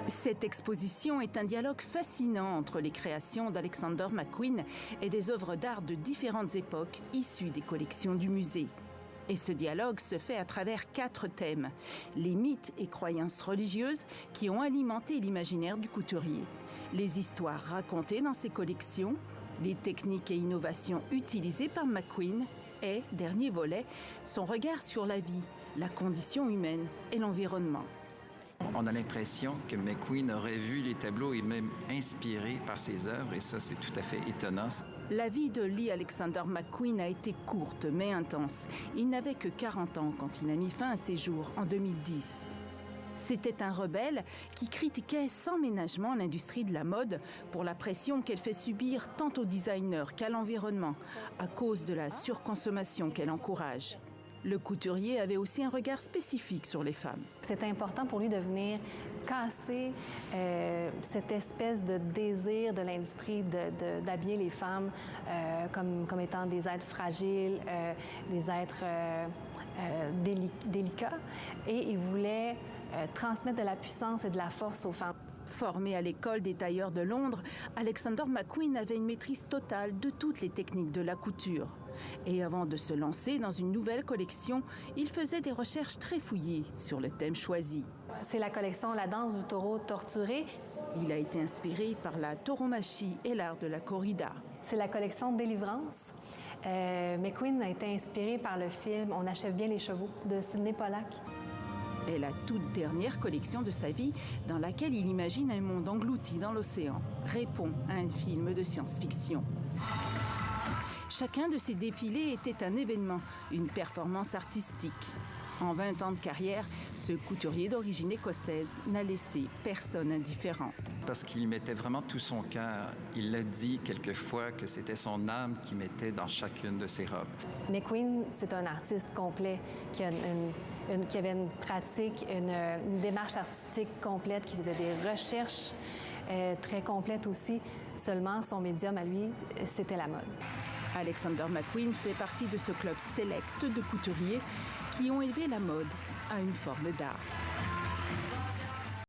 Cette exposition est un dialogue fascinant entre les créations d'Alexander McQueen et des œuvres d'art de différentes époques issues des collections du musée. Et ce dialogue se fait à travers 4 thèmes. Les mythes et croyances religieuses qui ont alimenté l'imaginaire du couturier. Les histoires racontées dans ses collections, les techniques et innovations utilisées par McQueen et, dernier volet, son regard sur la vie, la condition humaine et l'environnement. On a l'impression que McQueen aurait vu les tableaux et même inspiré par ses œuvres, et ça, c'est tout à fait étonnant. La vie de Lee Alexander McQueen a été courte mais intense. Il n'avait que 40 ans quand il a mis fin à ses jours en 2010. C'était un rebelle qui critiquait sans ménagement l'industrie de la mode pour la pression qu'elle fait subir tant aux designers qu'à l'environnement à cause de la surconsommation qu'elle encourage. Le couturier avait aussi un regard spécifique sur les femmes. C'était important pour lui de venir casser cette espèce de désir de l'industrie d'habiller les femmes comme étant des êtres fragiles, des êtres délicats. Et il voulait transmettre de la puissance et de la force aux femmes. Formé à l'école des tailleurs de Londres, Alexander McQueen avait une maîtrise totale de toutes les techniques de la couture. Et avant de se lancer dans une nouvelle collection, il faisait des recherches très fouillées sur le thème choisi. C'est la collection La danse du taureau torturé. Il a été inspiré par la tauromachie et l'art de la corrida. C'est la collection Délivrance. McQueen a été inspiré par le film On achève bien les chevaux de Sidney Pollack. Et la toute dernière collection de sa vie, dans laquelle il imagine un monde englouti dans l'océan, répond à un film de science-fiction. Chacun de ces défilés était un événement, une performance artistique. En 20 ans de carrière, ce couturier d'origine écossaise n'a laissé personne indifférent. Parce qu'il mettait vraiment tout son cœur. Il l'a dit quelquefois que c'était son âme qui mettait dans chacune de ses robes. McQueen, c'est un artiste complet qui avait une pratique, une démarche artistique complète, qui faisait des recherches très complètes aussi. Seulement, son médium à lui, c'était la mode. Alexander McQueen fait partie de ce club sélect de couturiers qui ont élevé la mode à une forme d'art.